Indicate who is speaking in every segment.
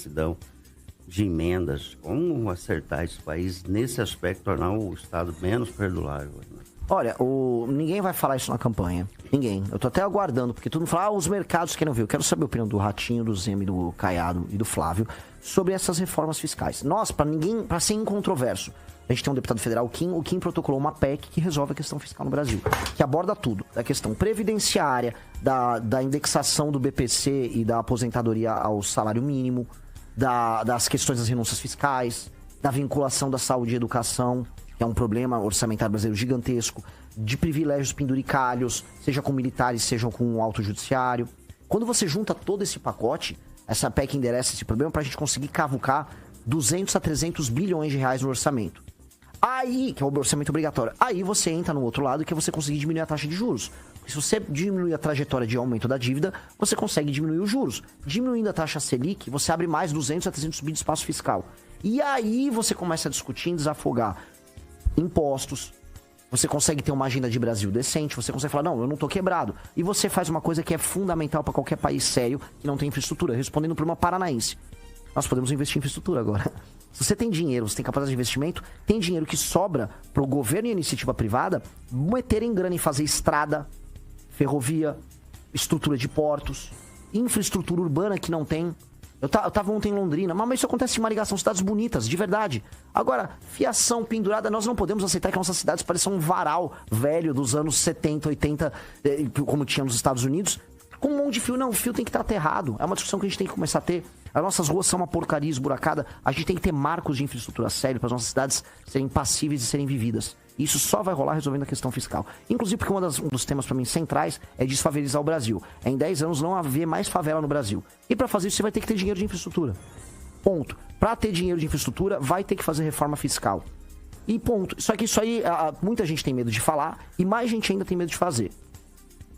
Speaker 1: imensidão de emendas. Como acertar esse país nesse aspecto, tornar o Estado menos perdulável?
Speaker 2: Olha, ninguém vai falar isso na campanha. Ninguém. Eu tô até aguardando, porque todo mundo fala, os mercados querem ver. Eu quero saber a opinião do Ratinho, do Zema, do Caiado e do Flávio sobre essas reformas fiscais. Nós, para ser incontroverso, a gente tem um deputado federal, o Kim protocolou uma PEC que resolve a questão fiscal no Brasil, que aborda tudo, da questão previdenciária, da indexação do BPC e da aposentadoria ao salário mínimo, das questões das renúncias fiscais, da vinculação da saúde e educação, que é um problema orçamentário brasileiro gigantesco, de privilégios penduricalhos, seja com militares, seja com o auto judiciário. Quando você junta todo esse pacote, essa PEC endereça esse problema para a gente conseguir cavucar 200 a 300 bilhões de reais no orçamento. Aí, que é o orçamento obrigatório, aí você entra no outro lado, que é você conseguir diminuir a taxa de juros. Porque se você diminuir a trajetória de aumento da dívida, você consegue diminuir os juros. Diminuindo a taxa Selic, você abre mais 200 a 300 bilhões de espaço fiscal. E aí você começa a discutir em desafogar impostos, você consegue ter uma agenda de Brasil decente, você consegue falar, não, eu não tô quebrado. E você faz uma coisa que é fundamental para qualquer país sério que não tem infraestrutura. Respondendo para uma paranaense, nós podemos investir em infraestrutura agora. Se você tem dinheiro, você tem capacidade de investimento, tem dinheiro que sobra para o governo e a iniciativa privada meterem grana em fazer estrada, ferrovia, estrutura de portos, infraestrutura urbana que não tem. Eu tava ontem em Londrina, mas isso acontece em Maringá, são cidades bonitas, de verdade. Agora, fiação pendurada, nós não podemos aceitar que nossas cidades pareçam um varal velho dos anos 70, 80, como tinha nos Estados Unidos, com um monte de fio. Não, o fio tem que estar aterrado. É uma discussão que a gente tem que começar a ter. As nossas ruas são uma porcaria esburacada. A gente tem que ter marcos de infraestrutura sério para as nossas cidades serem passíveis e serem vividas. Isso só vai rolar resolvendo a questão fiscal. Inclusive porque um dos temas para mim centrais é desfavelizar o Brasil. É em 10 anos não haver mais favela no Brasil. E para fazer isso você vai ter que ter dinheiro de infraestrutura. Ponto. Para ter dinheiro de infraestrutura vai ter que fazer reforma fiscal. E ponto. Só que isso aí muita gente tem medo de falar e mais gente ainda tem medo de fazer.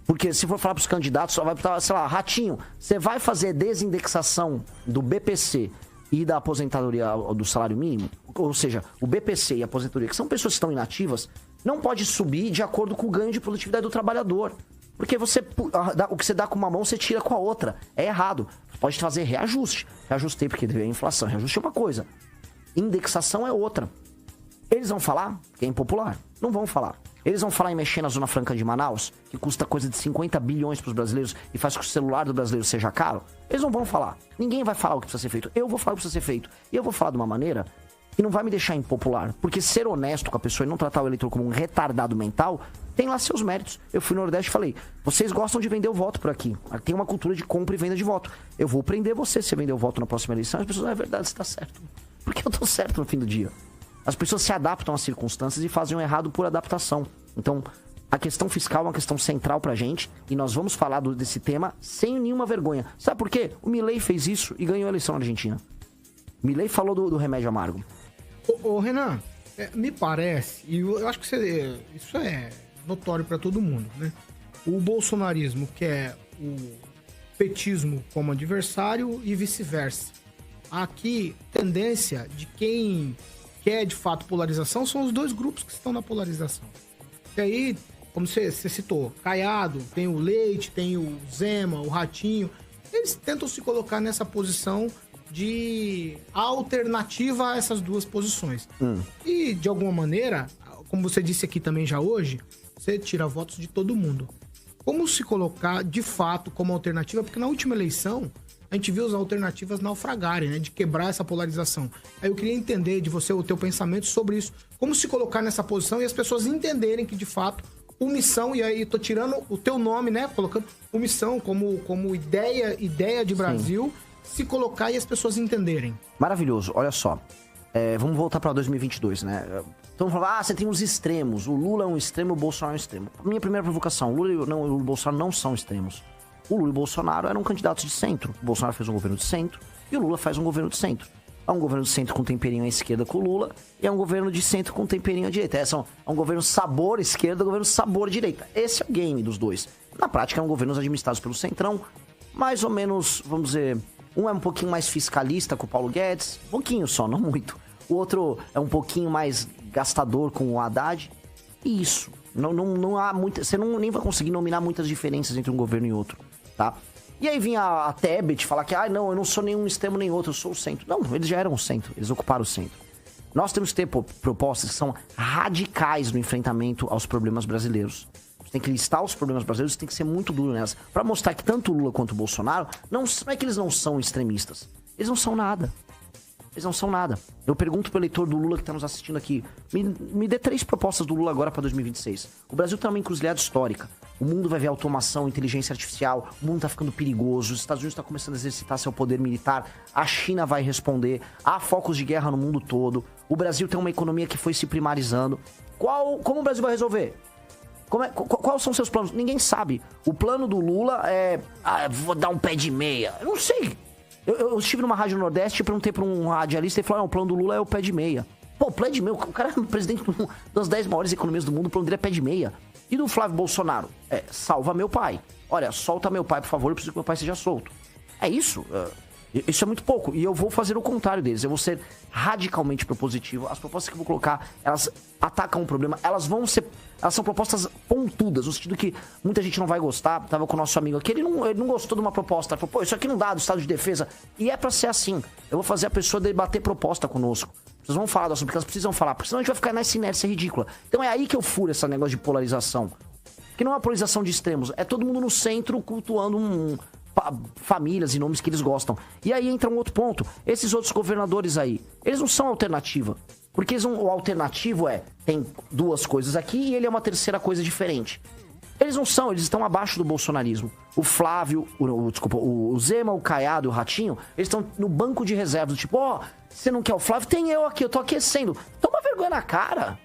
Speaker 2: Porque se for falar para os candidatos, só vai botar, sei lá, Ratinho, você vai fazer desindexação do BPC e da aposentadoria do salário mínimo? Ou seja, o BPC e a aposentadoria, que são pessoas que estão inativas, não pode subir de acordo com o ganho de produtividade do trabalhador. Porque o que você dá com uma mão, você tira com a outra. É errado. Pode fazer reajuste. Reajustei porque teve a inflação. Reajuste é uma coisa. Indexação é outra. Eles vão falar que é impopular? Não vão falar. Eles vão falar em mexer na Zona Franca de Manaus, que custa coisa de 50 bilhões para os brasileiros e faz com que o celular do brasileiro seja caro? Eles não vão falar. Ninguém vai falar o que precisa ser feito. Eu vou falar o que precisa ser feito. E eu vou falar de uma maneira que não vai me deixar impopular. Porque ser honesto com a pessoa e não tratar o eleitor como um retardado mental tem lá seus méritos. Eu fui no Nordeste e falei, vocês gostam de vender o voto por aqui. Tem uma cultura de compra e venda de voto. Eu vou prender você se você vender o voto na próxima eleição. As pessoas, é verdade, você tá certo. Porque eu tô certo no fim do dia. As pessoas se adaptam às circunstâncias e fazem o errado por adaptação. Então, a questão fiscal é uma questão central pra gente e nós vamos falar desse tema sem nenhuma vergonha. Sabe por quê? O Milei fez isso e ganhou a eleição na Argentina. Milei falou do remédio amargo.
Speaker 3: Ô Renan, me parece, e eu acho que isso é notório pra todo mundo, né? O bolsonarismo quer o petismo como adversário e vice-versa. Aqui, tendência de quem quer de fato polarização são os dois grupos que estão na polarização. E aí, como você citou, Caiado, tem o Leite, tem o Zema, o Ratinho, eles tentam se colocar nessa posição de alternativa a essas duas posições. E, de alguma maneira, como você disse aqui também já hoje, você tira votos de todo mundo. Como se colocar, de fato, como alternativa? Porque na última eleição, a gente viu as alternativas naufragarem, né? De quebrar essa polarização. Aí eu queria entender de você o teu pensamento sobre isso. Como se colocar nessa posição e as pessoas entenderem que, de fato, omissão, e aí tô tirando o teu nome, né? Colocando omissão como ideia de Brasil, sim, se colocar e as pessoas entenderem.
Speaker 2: Maravilhoso, olha só. Vamos voltar para 2022, né? Então falar, você tem os extremos. O Lula é um extremo, o Bolsonaro é um extremo. Minha primeira provocação, o Lula e o Bolsonaro não são extremos. O Lula e o Bolsonaro eram candidatos de centro. O Bolsonaro fez um governo de centro e o Lula faz um governo de centro. É um governo de centro com temperinho à esquerda com o Lula e é um governo de centro com temperinho à direita. É um governo sabor esquerda, um governo sabor direita. Esse é o game dos dois. Na prática, é um governo administrado pelo Centrão, mais ou menos, vamos dizer, um é um pouquinho mais fiscalista com o Paulo Guedes, pouquinho só, não muito. O outro é um pouquinho mais gastador com o Haddad. E isso. Não há muita, você nem vai conseguir nominar muitas diferenças entre um governo e outro, tá? E aí vinha a Tebet falar que, não, eu não sou nenhum extremo nem outro, eu sou o centro. Não, eles já eram o centro, eles ocuparam o centro. Nós temos que ter propostas que são radicais no enfrentamento aos problemas brasileiros. Você tem que listar os problemas brasileiros, tem que ser muito duro nelas. Pra mostrar que tanto o Lula quanto o Bolsonaro, não é que eles não são extremistas. Eles não são nada. Eles não são nada. Eu pergunto pro eleitor do Lula que tá nos assistindo aqui, me dê 3 propostas do Lula agora pra 2026. O Brasil tá numa encruzilhada histórica. O mundo vai ver automação, inteligência artificial, o mundo tá ficando perigoso, os Estados Unidos tá começando a exercitar seu poder militar, a China vai responder, há focos de guerra no mundo todo, o Brasil tem uma economia que foi se primarizando. Como o Brasil vai resolver? Quais são seus planos? Ninguém sabe. O plano do Lula é... vou dar um pé de meia. Eu não sei. Eu estive numa rádio no Nordeste e perguntei pra um radialista e ele falou, não, o plano do Lula é o pé de meia. Pô, o pé de meia, o cara é presidente das 10 maiores economias do mundo, o plano dele é pé de meia. E do Flávio Bolsonaro? Salva meu pai. Olha, solta meu pai, por favor, eu preciso que meu pai seja solto. É isso. Isso é muito pouco. E eu vou fazer o contrário deles. Eu vou ser radicalmente propositivo. As propostas que eu vou colocar, elas atacam um problema. Elas são propostas pontudas, no sentido que muita gente não vai gostar. Tava com o nosso amigo aqui, ele não gostou de uma proposta. Ele falou, pô, isso aqui não dá do estado de defesa. E é pra ser assim. Eu vou fazer a pessoa debater proposta conosco. Vocês vão falar do assunto, porque elas precisam falar. Porque senão a gente vai ficar nessa inércia ridícula. Então é aí que eu furo esse negócio de polarização. Que não é uma polarização de extremos. É todo mundo no centro cultuando famílias e nomes que eles gostam. E aí entra um outro ponto. Esses outros governadores aí, eles não são alternativa. Porque o alternativo tem 2 coisas aqui e ele é uma terceira coisa diferente. Eles não são, eles estão abaixo do bolsonarismo. O Flávio, o Zema, o Caiado e o Ratinho, eles estão no banco de reservas. Tipo, você não quer o Flávio? Tem eu aqui, eu tô aquecendo. Toma vergonha na cara.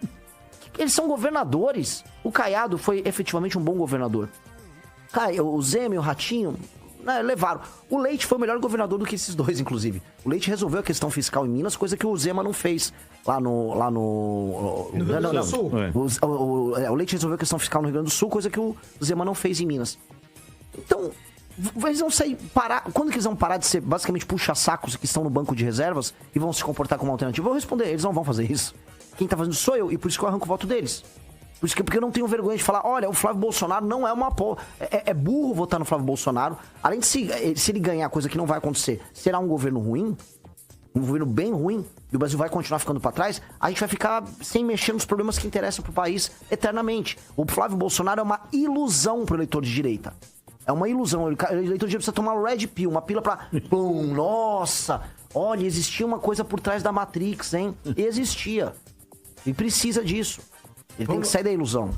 Speaker 2: Eles são governadores. O Caiado foi efetivamente um bom governador. O Zema e o Ratinho... levaram. O Leite foi o melhor governador do que esses dois, inclusive. O Leite resolveu a questão fiscal em Minas, coisa que o Zema não fez lá no Rio Grande do Sul. O Leite resolveu a questão fiscal no Rio Grande do Sul, coisa que o Zema não fez em Minas. Então, eles vão parar. Quando que eles vão parar de ser basicamente puxa-sacos que estão no banco de reservas e vão se comportar como alternativa? Eu vou responder, eles não vão fazer isso. Quem tá fazendo sou eu, e por isso que eu arranco o voto deles. Porque eu não tenho vergonha de falar, olha, o Flávio Bolsonaro não é uma... É burro votar no Flávio Bolsonaro. Além de se ele ganhar, coisa que não vai acontecer, será um governo ruim, um governo bem ruim, e o Brasil vai continuar ficando pra trás, a gente vai ficar sem mexer nos problemas que interessam pro país eternamente. O Flávio Bolsonaro é uma ilusão pro eleitor de direita. É uma ilusão. O eleitor de direita precisa tomar um Red Pill, uma pílula pra... Pum, nossa! Olha, existia uma coisa por trás da Matrix, hein? Existia. E precisa disso. Ele tem que sair da ilusão.